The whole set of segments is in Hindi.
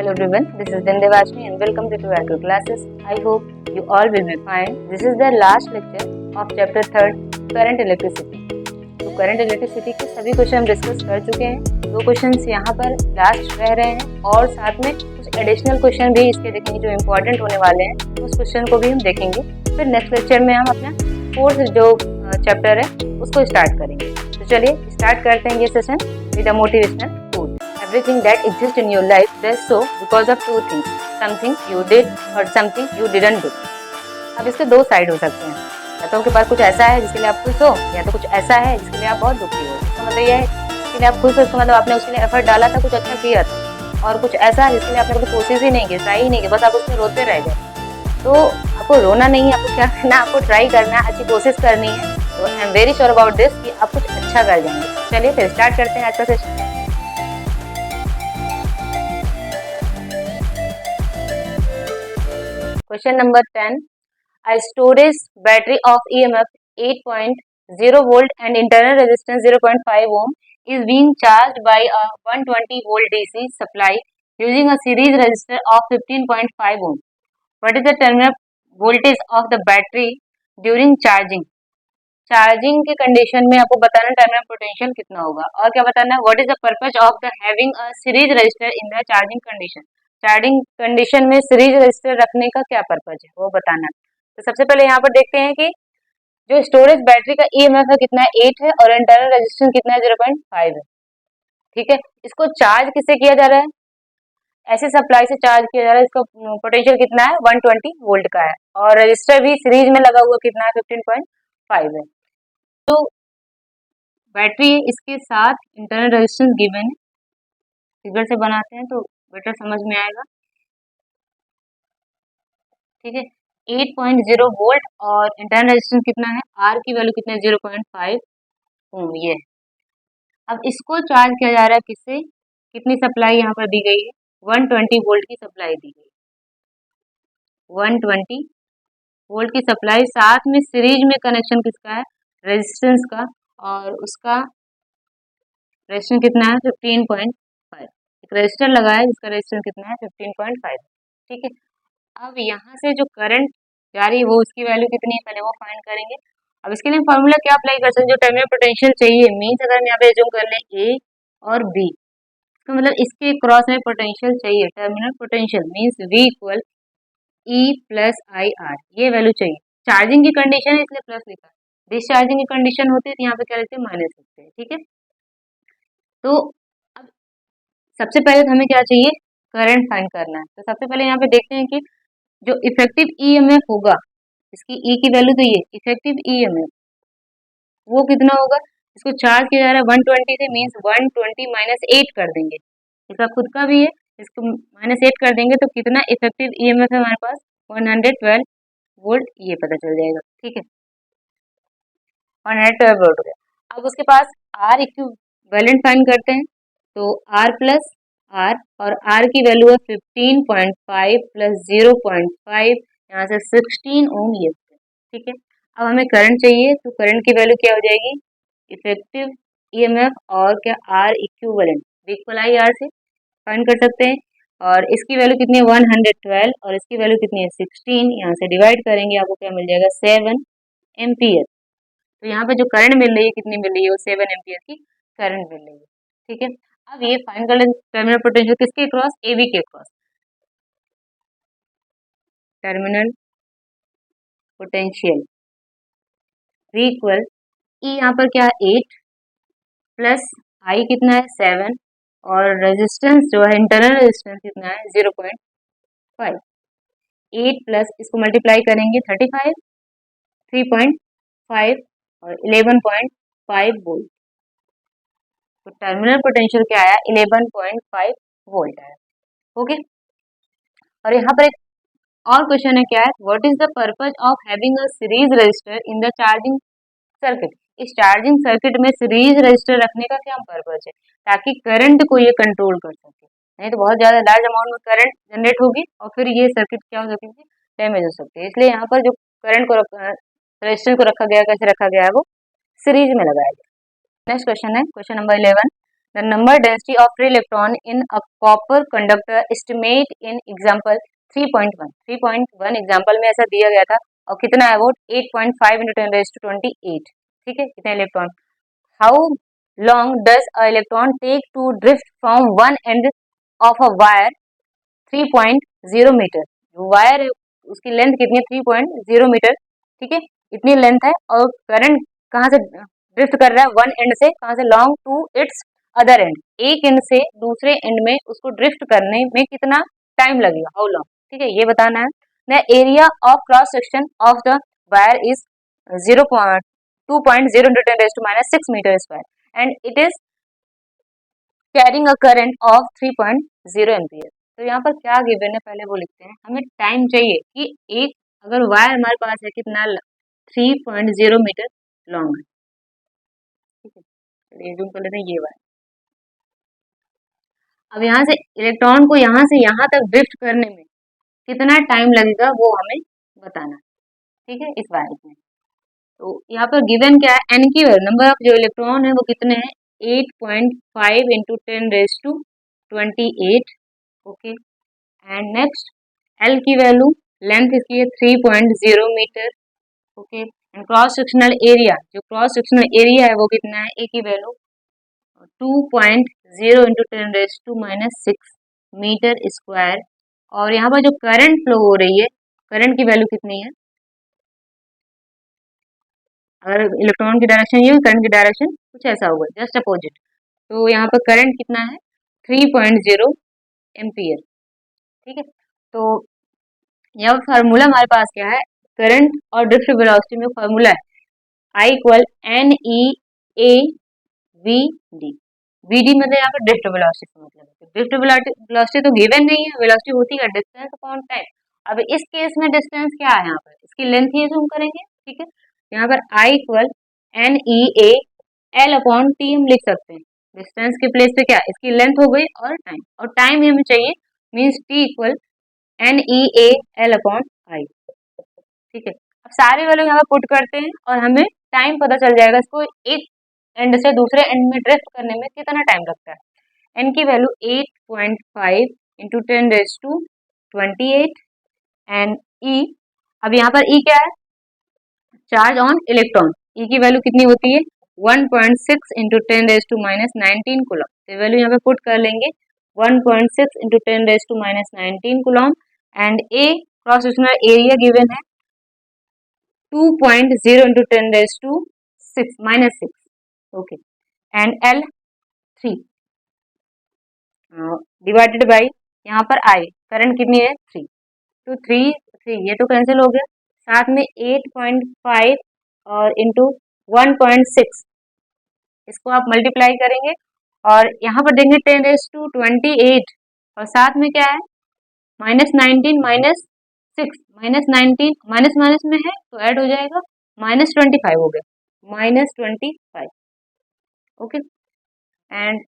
Hello everyone, this is Dindevashni and welcome to Tutorial classes. I hope you all will be fine. This is the last lecture of chapter 3rd, Current Electricity. तो करंट इलेक्ट्रिसिटी के सभी क्वेश्चन हम डिस्कस कर चुके हैं। दो क्वेश्चंस यहाँ पर लास्ट रह रहे हैं और साथ में कुछ एडिशनल क्वेश्चन भी इसके देखेंगे जो इम्पोर्टेंट होने वाले हैं। उस क्वेश्चन को भी हम देखेंगे। फिर नेक्स्ट लेक्चर में हम अपना फोर्थ जो चैप्टर है उसको स्टार्ट करेंगे। तो चलिए स्टार्ट करते हैं ये session with a motivational quote. Everything that exists in your life does so because of two things, something you did और something you didn't do. अब इसके दो साइड हो सकते हैं, या तो आपके पास कुछ ऐसा है जिसके लिए आप खुश हो, या तो कुछ ऐसा है जिसके लिए आप बहुत दुखी हो। तो मतलब ये है जिसके लिए आप खुश हो, इसका मतलब आपने उसके लिए एफर्ट डाला था, कुछ अच्छा किया था, और कुछ ऐसा है जिसके लिए आपने कभी कोशिश ही नहीं की, ट्राई ही नहीं की, बस आप उसमें रोते रह गए। तो आपको रोना नहीं है, आपको क्या करना है, आपको ट्राई करना है, अच्छी कोशिश करनी है। तो I am very sure about this कि आप कुछ अच्छा कर जाएंगे। चलिए फिर स्टार्ट करते हैं आज का session. Question number 10. A storage battery of EMF 8.0 volt and internal resistance 0.5 ohm is being charged by a 120 volt DC supply using a series resistor of 15.5 ohm. What is the terminal voltage of the battery during charging? Charging के कंडीशन में आपको बताना टर्मिनल पोटेंशियल कितना होगा, और क्या बताना है, what is the purpose of the having a series register in the charging condition. Charging condition में सीरीज रजिस्टर रखने का क्या पर्पज है वो बताना है। तो सबसे पहले यहाँ पर देखते हैं कि जो स्टोरेज बैटरी का ईएमएफ है कितना है, 8 है, और इंटरनल रेजिस्टेंस कितना है, 0.5 है। ठीक है, इसको चार्ज किससे किया जा रहा है, ऐसे सप्लाई से चार्ज किया जा रहा है। इसका पोटेंशियल कितना है, 120 वोल्ट का है, और रजिस्टर भी सीरीज में लगा हुआ कितना है, 15.5 है। तो बैटरी इसके साथ इंटरनल रेजिस्टेंस गिवन है, फिगर से बनाते हैं तो बेटर समझ में आएगा। ठीक है, 8.0 वोल्ट और इंटरनल रेजिस्टेंस कितना है, आर की वैल्यू कितना है, 0.5 ओम ये। अब इसको चार्ज किया जा रहा है किससे, कितनी सप्लाई यहाँ पर दी गई है, 120 वोल्ट की सप्लाई दी गई, 120 वोल्ट की सप्लाई, साथ में सीरीज में कनेक्शन किसका है, रेजिस्टेंस का, और उसका रेजिस्टेंस कितना है, 15.5। एक रेजिस्टर लगा है जिसका रेजिस्टेंस कितना है, 15.5। ठीक है, अब यहाँ से जो करंट जा रही है वो उसकी वैल्यू कितनी है, पहले वो फाइंड करेंगे। अब इसके लिए फॉर्मूला क्या अप्लाई कर सकते हैं, जो टर्मिनल पोटेंशियल चाहिए, मीन्स अगर हम यहाँ पे एज्यूम कर लें ए और बी, तो मतलब इसके क्रॉस में पोटेंशियल चाहिए, terminal potential means V equal E plus I R, ये वैल्यू चाहिए। चार्जिंग की कंडीशन है इसलिए प्लस लिखा है, डिस्चार्जिंग की कंडीशन होती है तो यहाँ पे क्या लिखते हैं, माइनस लिखते हैं। ठीक है, तो अब सबसे पहले हमें क्या चाहिए, करंट फाइंड करना है। तो सबसे पहले यहाँ पे देखते हैं कि जो इफेक्टिव ईएमएफ होगा, इसकी ई की वैल्यू तो ये इफेक्टिव ईएमएफ वो कितना होगा, इसको चार्ज किया जा रहा है 120 से, मीन्स 120 माइनस 8 कर देंगे, इसका खुद का भी है, इसको माइनस 8 कर देंगे तो कितना इफेक्टिव ईएमएफ है हमारे पास, 112 वोल्ट, ये पता चल जाएगा। ठीक है, 112 वोल्ट हो गया। अब उसके पास आर इक्विवेलेंट फाइंड करते हैं, तो आर प्लस आर, और आर की वैल्यू है 15.5 प्लस 0.5, यहाँ से 16 ओम ये। ठीक है, अब हमें करंट चाहिए, तो करंट की वैल्यू क्या हो जाएगी, इफेक्टिव ईएमएफ और क्या, R equivalent, equal I R से फाइंड कर सकते हैं। और इसकी वैल्यू कितनी है, 112, और इसकी वैल्यू कितनी है, 16, यहाँ से डिवाइड करेंगे आपको क्या मिल जाएगा, 7 एम्पियर। तो यहाँ पे जो करंट मिल रही है कितनी मिल रही है, वो 7 एम्पियर की करंट मिल रही है। ठीक है, अब ये फाइंड कर लें टर्मिनल पोटेंशियल किसके क्रॉस, ए बी के across, terminal potential V equal E, यहाँ पर क्या है 8 प्लस आई कितना है 7, और रेजिस्टेंस जो है इंटरनल रेजिस्टेंस कितना है 0.5, 8 प्लस इसको मल्टीप्लाई करेंगे 35, 3.5 और 11.5 वोल्ट, तो टर्मिनल पोटेंशियल क्या आया, 11.5 वोल्ट आया। ओके, और यहाँ पर एक और क्वेश्चन है, क्या है, what is the purpose of having a series register in the charging circuit. इस चार्जिंग सर्किट में सीरीज रजिस्टर रखने का क्या पर्पज है, ताकि करंट को ये कंट्रोल कर सके, नहीं तो बहुत ज्यादा लार्ज अमाउंट में करंट जनरेट होगी और फिर ये सर्किट क्या हो सकती है, डैमेज हो सकती है। इसलिए यहाँ पर जो करंट को रजिस्टर को रखा गया, कैसे रखा गया है, वो सीरीज में लगाया गया। नेक्स्ट क्वेश्चन है question number 11। The number density of free electron in a copper conductor estimate in example 3.1। 3.1 example में ऐसा दिया गया था और कितना है वो 8.5 इंटू 10⁻28। ठीक है, कितने electron. How long does a electron take to drift from one end of a wire 3.0 metre. जो वायर है उसकी लेंथ कितनी है 3.0 मीटर। ठीक है, इतनी लेंथ है और करंट कहाँ से ड्रिफ्ट कर रहा है वन एंड से, कहाँ से long to its other end, एक एंड से दूसरे एंड में उसको ड्रिफ्ट करने में कितना टाइम लगेगा, हाउ लॉन्ग। ठीक है, ये बताना है। The area of cross section of the wire is 2.0 into 10⁻6 metre square and it is carrying a current of 3.0 ampere. तो यहाँ पर क्या गिवन है पहले वो लिखते हैं। हमें टाइम चाहिए कि एक अगर वायर हमारे पास है कितना 3.0 मीटर लॉन्ग है। ठीक है, चलिए जूम कर लेते हैं ये वायर। अब यहाँ से इलेक्ट्रॉन को यहाँ से यहाँ तक ड्रिफ्ट करने में कितना टाइम लगेगा वो हमें बताना। ठीक है, इस वायर में तो यहाँ पर गिवन क्या है, एन की वैल्यू नंबर ऑफ जो इलेक्ट्रॉन है वो कितने हैं 8.5 into 10⁻28। Okay, and next L की वैल्यू लेंथ इसकी है 3.0 metre. Okay, and cross sectional area, जो क्रॉस सेक्शनल एरिया है वो कितना है, ए की वैल्यू 2.0 इंटू 10⁻6 मीटर स्क्वायर। और यहाँ पर जो करंट फ्लो हो रही है, करंट की वैल्यू कितनी है, अगर इलेक्ट्रॉन की डायरेक्शन ये करंट की डायरेक्शन कुछ ऐसा होगा जस्ट अपोजिट, तो यहाँ पर करंट कितना है 3.0 एम्पियर। ठीक है, तो यह फार्मूला हमारे पास क्या है, करंट और ड्रिफ्ट वेलोसिटी में फार्मूला है I equal N E A V D. V D मतलब यहाँ पर ड्रिफ्ट वेलोसिटी का मतलब है। ड्रिफ्ट वेलोसिटी तो गिवन नहीं है, वेलोसिटी होती है डिस्टेंस अपॉन टाइम। अब इस केस में डिस्टेंस क्या है, यहाँ पर इसकी लेंथ ही जूम करेंगे। ठीक है, यहाँ पर I equal N E A L upon T हम लिख सकते हैं। डिस्टेंस के प्लेस पे क्या, इसकी लेंथ हो गई और टाइम हमें चाहिए, means T equal N E A L upon I. ठीक है, अब सारे वैल्यू यहाँ पुट करते हैं और हमें टाइम पता चल जाएगा इसको एक एंड से दूसरे एंड में ड्रिफ्ट करने में कितना टाइम लगता है। एन की वैल्यू 8.5 इंटू 10⁻28 एंड ई, अब यहाँ पर ई क्या है, चार्ज ऑन इलेक्ट्रॉन। ई की वैल्यू कितनी होती है 1.6 इंटू 10⁻19 कूलम। तो वैल्यू यहाँ पे पुट कर लेंगे 1.6 into 10⁻19 coulomb and A cross sectional area given है 2.0 into 10⁻6 okay, and L 3 divided by यहाँ पर आई करंट कितनी है 3, तो 3 ये तो कैंसिल हो गया, साथ में 8.5 और इंटू 1.6 इसको आप मल्टीप्लाई करेंगे और यहाँ पर देंगे 10⁻28 और साथ में क्या है -19 -6 माइनस माइनस में है तो ऐड हो जाएगा -25 हो गया -25। ओके, एंड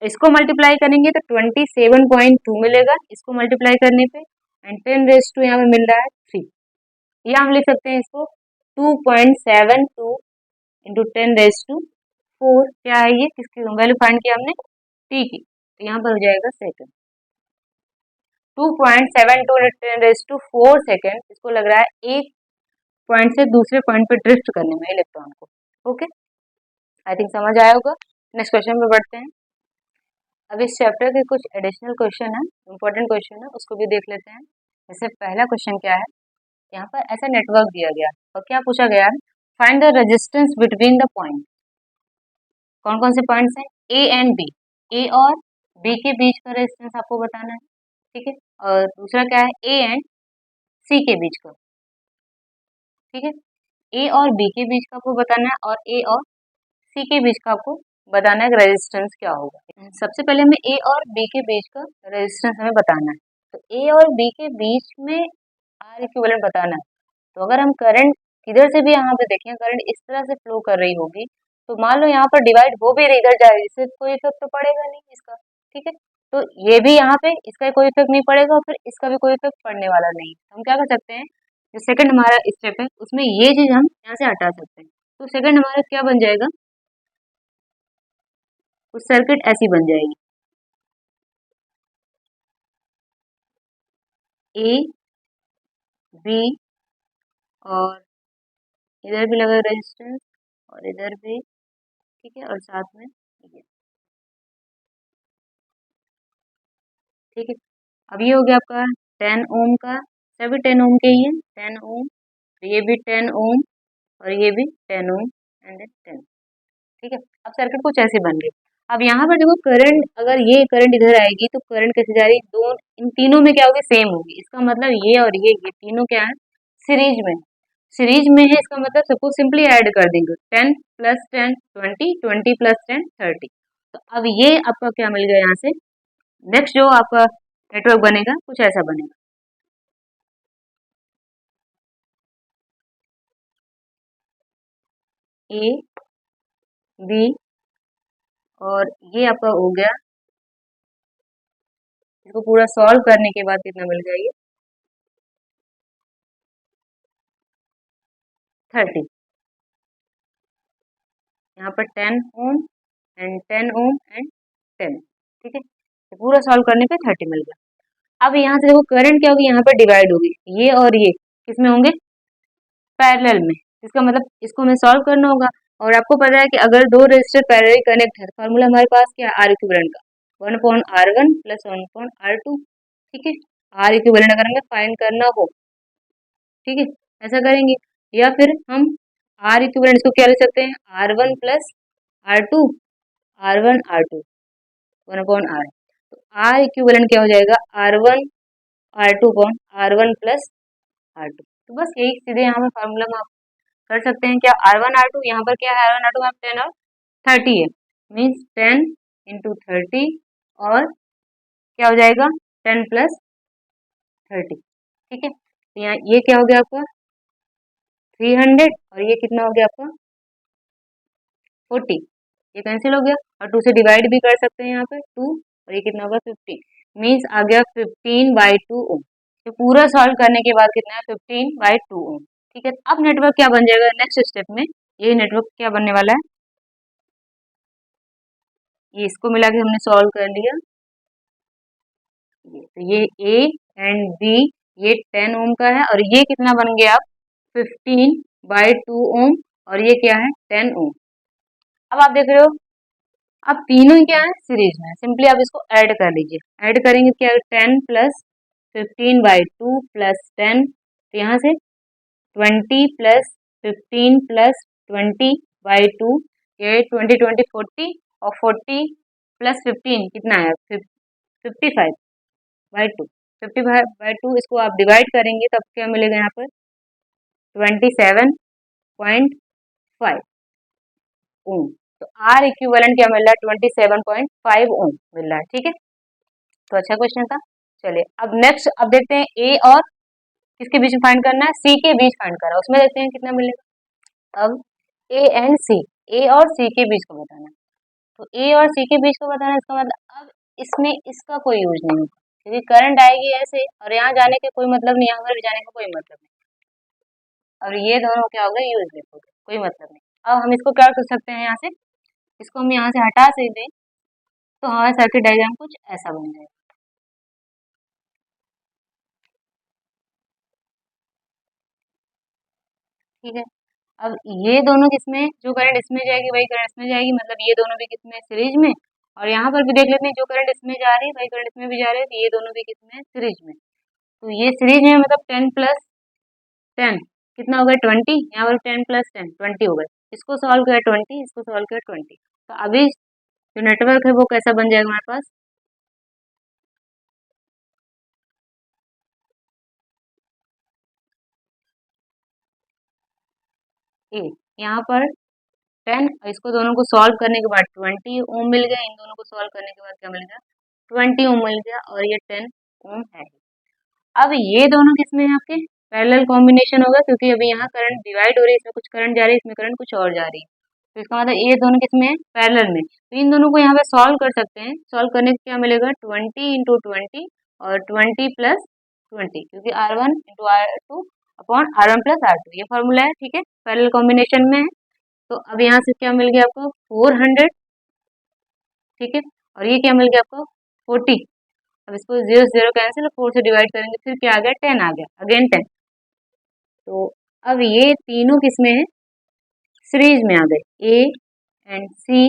इसको मल्टीप्लाई करेंगे तो 27.2 मिलेगा इसको मल्टीप्लाई करने पे, एंड 10⁻, यहाँ पे मिल रहा है 3, या हम लिख सकते हैं इसको 2.72 इंटू 10⁻4। क्या है ये, किसकी वैल्यू फाइंड किया हमने, टी की, तो यहाँ पर हो जाएगा सेकंड। 2.72 इंटू 10⁻4 सेकंड इसको लग रहा है एक पॉइंट से दूसरे पॉइंट पे ड्रिफ्ट करने में इलेक्ट्रॉन को। ओके, आई थिंक समझ आया होगा। नेक्स्ट क्वेश्चन पे बढ़ते हैं। अब इस चैप्टर के कुछ एडिशनल क्वेश्चन है, इंपॉर्टेंट क्वेश्चन है, उसको भी देख लेते हैं। जैसे पहला क्वेश्चन क्या है, यहाँ पर ऐसा नेटवर्क दिया गया और क्या पूछा गया है, find the resistance between the point. कौन कौन से पॉइंट्स हैं, ए एंड बी, ए और बी के बीच का रेजिस्टेंस आपको बताना है। ठीक है, और दूसरा क्या है, ए एंड सी के बीच का। ठीक है, ए और बी के बीच का आपको बताना है और ए और सी के बीच का आपको बताना है कि रेजिस्टेंस क्या होगा। सबसे पहले हमें ए और बी के बीच का रेजिस्टेंस हमें बताना है, तो ए और बी के बीच में आर इक्विवेलेंट बताना है। तो अगर हम करंट किधर से भी यहाँ पे देखें, करंट इस तरह से फ्लो कर रही होगी तो मान लो यहाँ पर डिवाइड हो भी रही, इधर जाएगी, इससे कोई इफेक्ट तो पड़ेगा नहीं इसका। ठीक है, तो ये भी यहाँ पे इसका कोई इफेक्ट नहीं पड़ेगा और फिर इसका भी कोई इफेक्ट पड़ने वाला नहीं। हम क्या कर सकते हैं, जो सेकंड हमारा स्टेप है उसमें ये चीज हम यहाँ से हटा सकते हैं, तो सेकंड हमारा क्या बन जाएगा, उस सर्किट ऐसी बन जाएगी, ए बी और इधर भी लगा रेजिस्टेंस और इधर भी, ठीक है, और साथ में ये, ठीक है। अब ये हो गया आपका 10 ओम का, सभी 10 ओम के ही है, 10 ओम, ये भी 10 ओम और ये भी 10 ओम एंड 10, ठीक है। अब सर्किट कुछ ऐसे बन गए। अब यहाँ पर देखो करंट, अगर ये करंट इधर आएगी तो करंट कैसे जा रही है, दो इन तीनों में क्या होगी, सेम होगी। इसका मतलब ये और ये तीनों क्या है, सीरीज में, सीरीज में है। इसका मतलब सबको सिंपली ऐड कर देंगे, 10 प्लस 10 20, 20 प्लस 10 30। तो अब ये आपका क्या मिल गया यहाँ से, नेक्स्ट जो आपका नेटवर्क बनेगा कुछ ऐसा बनेगा, ए बी और ये आपका हो गया। इसको पूरा सॉल्व करने के बाद कितना मिल गया, ये 30। यहाँ पर 10 ओम एंड 10 ओम एंड 10, ठीक है। तो पूरा सॉल्व करने पे 30 मिल गया। अब यहाँ से देखो करंट क्या होगी, यहाँ पर डिवाइड होगी, ये और ये किसमें होंगे, पैरेलल में। इसका मतलब इसको हमें सॉल्व करना होगा। और आपको पता है कि अगर दो रेजिस्टर पैरेलल कनेक्ट है, फॉर्मूला हमारे पास क्या है, आर इक्विवेलेंट का, 1/R1 प्लस 1/R2, ठीक है। आर इक्विवेलेंट अगर हमें फाइंड करना हो, ठीक है, ऐसा करेंगे। या फिर हम आर इक्विवेलेंट इसको क्या लिख सकते हैं, R1 plus R2, R1 R2 1/R। तो आर इक्विवेलेंट क्या हो जाएगा, R1 R2 upon R1 plus R2। तो बस यही सीधे यहाँ पे फार्मूला में आप कर सकते हैं। क्या R1 R2, यहाँ पर क्या है, R1 R2 में 10 और 30 है, मीन्स 10 इंटू 30 और क्या हो जाएगा 10 प्लस 30, ठीक है। तो यहाँ ये क्या हो गया आपका 300 और ये कितना हो गया आपका 40, ये कैंसिल हो गया और 2 से डिवाइड भी कर सकते हैं यहाँ पे 2 और ये कितना होगा 15, मीन्स आ गया 15/2 ओम। तो पूरा सॉल्व करने के बाद कितना है 15/2 ओम, ठीक है। अब नेटवर्क क्या बन जाएगा नेक्स्ट स्टेप में, ये नेटवर्क क्या बनने वाला है, ये इसको मिला के हमने सॉल्व कर लिया, तो ये ए एंड बी ये 10 ओम का है और ये कितना बन गया आप 15/2 ओम और ये क्या है 10 ओम। अब आप देख रहे हो, अब तीनों ही क्या है सीरीज में, सिंपली आप इसको ऐड कर लीजिए, ऐड करेंगे क्या 10 प्लस 15/2 प्लस 10, तो यहाँ से 20 प्लस 15 प्लस 20/2, ये 20 20 40 और 40 प्लस 15 कितना है 55/2, 55/2 इसको आप डिवाइड करेंगे तब क्या मिलेगा यहाँ पर 27.5 ओम। तो आर इक्विवेलेंट क्या मिल रहा है 27.5 ओम मिल रहा है, ठीक है। तो अच्छा क्वेश्चन था। चलिए अब नेक्स्ट, अब देखते हैं ए और किसके बीच में फाइंड करना है, सी के बीच फाइंड करना है, उसमें देखते हैं कितना मिलेगा। अब ए एंड सी, ए और सी के बीच को बताना है, तो ए और सी के बीच को बताना है, इसका मतलब अब इसमें इसका कोई यूज नहीं होगा क्योंकि करंट आएगी ऐसे और यहाँ जाने के कोई मतलब नहीं, यहाँ पर भी जाने का कोई मतलब नहीं, और ये दोनों क्या हो गए यूजलेस हो गए, कोई मतलब नहीं। अब हम इसको क्या कर सकते हैं, यहाँ से इसको हम यहाँ से हटा सकते हैं, तो हमारा सर्किट डायग्राम कुछ ऐसा बन जाएगा, ठीक है। अब ये दोनों किसमें, जो करंट इसमें जाएगी वही करंट इसमें जाएगी, मतलब ये दोनों भी किसमें सीरीज में, और यहाँ पर भी देख लेते हैं जो करंट इसमें जा रही है वही करंट इसमें भी जा रही है, तो ये दोनों भी किसमें सीरीज में। तो ये सीरीज में मतलब 10 प्लस 10 कितना हो गया 20, यहाँ पर 10 प्लस 10 20 हो गए, इसको सॉल्व किया 20, इसको सॉल्व किया 20। तो अभी जो नेटवर्क है वो कैसा बन जाएगा हमारे पास, ए यहाँ पर 10 और इसको दोनों को सॉल्व करने के बाद 20 ओम मिल गया, इन दोनों को सॉल्व करने के बाद क्या मिल गया 20 ओम मिल गया और ये 10 ओम है। अब ये दोनों किसमें है आपके पैरेलल कॉम्बिनेशन होगा क्योंकि अभी यहाँ करंट डिवाइड हो रही है, इसमें कुछ करंट जा रही है, इसमें करंट कुछ और जा रही है, तो इसका मतलब ये दोनों किसमें है पैरेलल में। तो इन दोनों को यहाँ पे सॉल्व कर सकते हैं, सॉल्व करने से क्या मिलेगा 20 इंटू 20 और 20 प्लस 20 क्योंकि R1 into R2 upon R1 plus R2 ये फॉर्मूला है, ठीक है, पैरेलल कॉम्बिनेशन में है। तो अब यहाँ से क्या मिल गया आपको 400 ठीक है। और ये क्या मिल गया आपको 40। अब इसको 0 से 0 कैंसिल, 4 से डिवाइड करेंगे, फिर क्या आ गया 10 आ गया, अगेन 10। तो अब ये तीनों किसमें है, सीरीज में आ गए, ए एंड सी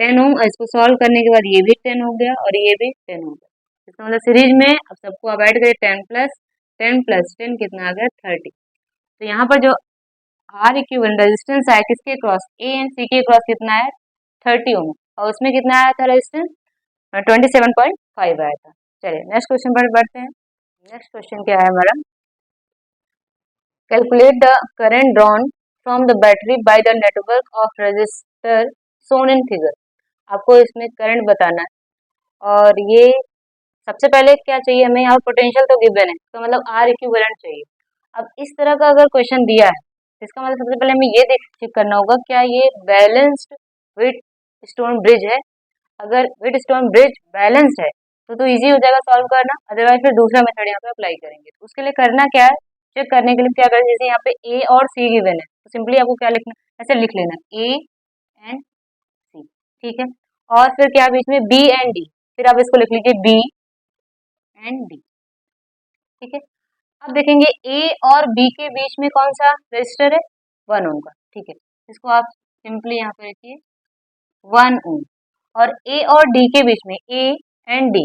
10 ओम। इसको सॉल्व करने के बाद ये भी 10 हो गया और ये भी 10 हो गया। इसका मतलब सीरीज में अब सबको अब ऐड करें, 10 प्लस 10 कितना आ गया 30। तो यहाँ पर जो आर इक्विवेलेंट रेजिस्टेंस है किसके क्रॉस, ए एंड सी के क्रॉस कितना है 30 ओम, और उसमें कितना आया था रेजिस्टेंस 27.5 आया था। चलिए नेक्स्ट क्वेश्चन पर बढ़ते हैं। नेक्स्ट क्वेश्चन क्या है हमारा, calculate the current drawn from the battery by the network of resistor shown in figure. आपको इसमें करंट बताना है, और ये सबसे पहले क्या चाहिए हमें, यहाँ पोटेंशियल तो गिवन है, तो मतलब आर इक्विवेलेंट चाहिए। अब इस तरह का अगर क्वेश्चन दिया है, इसका मतलब सबसे पहले हमें ये चेक करना होगा क्या ये बैलेंस्ड विथ स्टोन ब्रिज है। अगर विथ स्टोन ब्रिज बैलेंस्ड है तो इजी हो जाएगा सॉल्व करना, अदरवाइज फिर दूसरा मेथड यहाँ पे अप्लाई करेंगे। तो उसके लिए करना क्या है, चेक करने के लिए क्या करें, जैसे यहाँ पे ए और सी गिवन है तो सिंपली आपको क्या लिखना, ऐसे लिख लेना ए एंड सी, ठीक है। और फिर क्या बीच में बी एंड डी, फिर आप इसको लिख लीजिए बी एंड डी, ठीक है। अब देखेंगे ए और बी के बीच में कौन सा रेजिस्टर है, 1 ओम का, ठीक है। इसको आप सिंपली यहाँ पे लिखिए 1 ओम। और ए और डी के बीच में, ए एंड डी,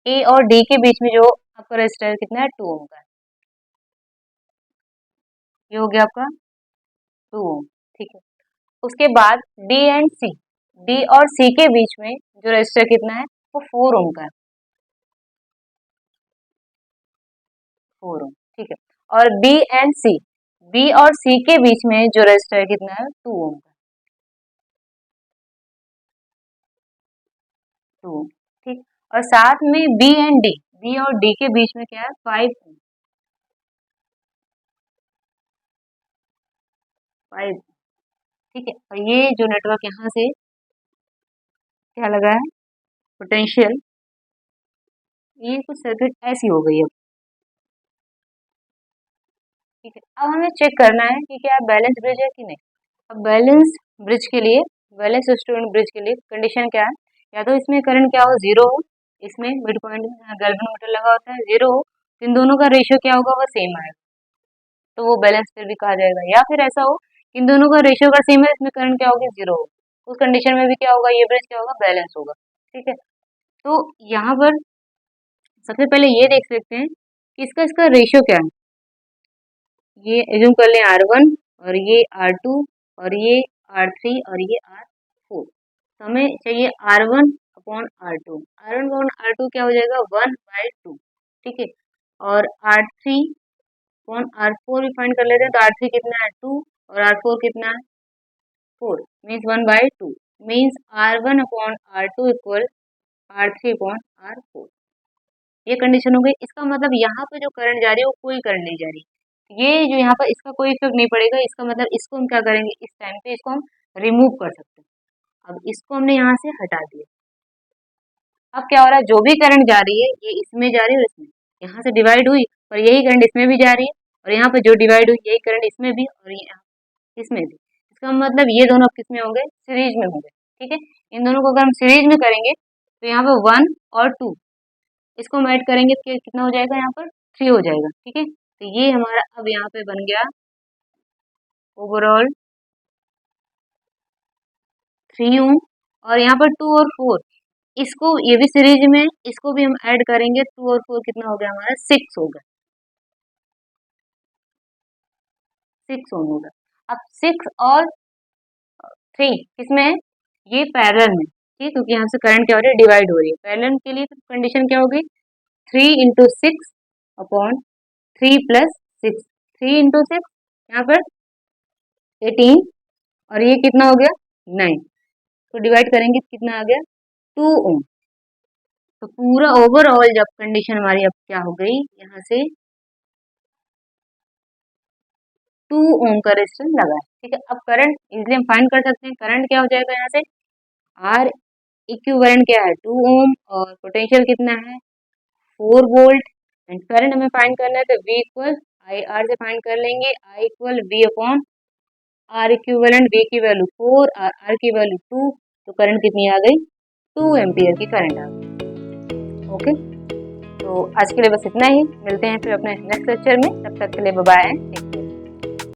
ए और डी के बीच में जो आपका रेजिस्टर कितना है 2 ओम का है, ये हो गया आपका 2 ओम, ठीक है। उसके बाद डी एंड सी, डी और सी के बीच में जो रेजिस्टर कितना है वो 4 ओम का है, 4 ओम, ठीक है। और बी एंड सी, बी और सी के बीच में जो रेजिस्टर कितना है 2 ओम का, 2 ओम, ठीक। और साथ में बी एंड डी, बी और डी के बीच में क्या है 5 ओम, 5, ठीक है। और ये जो नेटवर्क यहाँ से क्या लगा है पोटेंशियल, ये कुछ सर्किट ऐसी हो गई है, ठीक है। अब हमें चेक करना है कि क्या बैलेंस ब्रिज है कि नहीं। अब बैलेंस ब्रिज के लिए, बैलेंस स्टूडेंट ब्रिज के लिए कंडीशन क्या है, या तो इसमें करंट क्या हो 0 हो, इसमें मिड पॉइंट गैल्वेनोमीटर लगा होता है 0 हो, इन दोनों का रेशियो क्या होगा वो सेम आएगा, तो वो बैलेंस फिर भी कहा जाएगा। या फिर ऐसा हो इन दोनों का रेशियो का सेम है, इसमें करंट क्या होगी 0 हो, उस कंडीशन में भी क्या होगा, ये ब्रिज क्या होगा बैलेंस होगा, ठीक है। तो यहाँ पर सबसे पहले ये देख सकते हैं कि इसका इसका रेशियो क्या है। ये एज्यूम कर लें R1 और ये R2 और ये R3 और ये R4। तो हमें चाहिए R1 upon R2, R1 upon R2 क्या हो जाएगा 1/2, ठीक है। और R3 अपॉन R4 भी फाइंड कर लेते हैं, तो R3 कितना है 2 और R4 कितना है 4, means 1/2, means R1 upon R2 equal R3 upon R4। ये कंडीशन हो गई। इसका मतलब यहाँ पे जो करंट जा रही है वो कोई करंट नहीं जा रही, ये जो यहाँ पर इसका कोई इफेक्ट नहीं पड़ेगा। इसका मतलब इसको हम क्या करेंगे, इस टाइम पे इसको हम रिमूव कर सकते हैं। अब इसको हमने यहाँ से हटा दिया, अब क्या हो रहा है, जो भी करंट जा रही है ये इसमें जा रही है और इसमें, यहाँ से डिवाइड हुई और यही करंट इसमें भी जा रही है, और यहाँ पे जो डिवाइड हुई यही करंट इसमें भी और यहाँ इसमें भी। इसका मतलब ये दोनों किस में होंगे, सीरीज में होंगे, ठीक है। इन दोनों को अगर हम सीरीज में करेंगे तो यहाँ पे 1 और 2, इसको हम ऐड करेंगे तो कितना हो जाएगा, यहाँ पर 3 हो जाएगा, ठीक है। तो ये हमारा अब यहाँ पे बन गया ओवरऑल 3 ओम। और यहाँ पर 2 और 4, इसको ये भी सीरीज में, इसको भी हम ऐड करेंगे, 2 और 4 कितना हो गया हमारा 6 होगा, 6 ओम होगा। अब 6 और 3 किसमें है, ये पैरेलल में, ठीक, क्योंकि यहाँ से करंट क्या हो रही है डिवाइड हो रही है। पैरेलल के लिए कंडीशन क्या होगी 3 इंटू 6 अपॉन 3 प्लस 6, 3 इंटू 6 यहाँ पर 18 और ये कितना हो गया 9, तो डिवाइड करेंगे तो कितना आ गया 2 ओम। तो पूरा ओवरऑल जब कंडीशन हमारी अब क्या हो गई, यहाँ से 2 ओम का रेजिस्टेंस लगा है, ठीक है। अब करंट इजिली हम फाइंड कर सकते हैं, करंट क्या हो जाएगा यहाँ से आर इक्विवेलेंट क्या है 2 ओम और पोटेंशियल कितना है 4 वोल्ट, एंड करंट हमें फाइंड करना है तो V इक्वल आई आर से फाइंड कर लेंगे, I equal V upon R equivalent, V की वैल्यू 4 और R की वैल्यू 2, तो करंट कितनी आ गई 2 एम्पियर की करंट आ गई। ओके, तो आज के लिए बस इतना ही, मिलते हैं फिर अपने नेक्स्ट लेक्चर में, तब तक के लिए बाय बाय।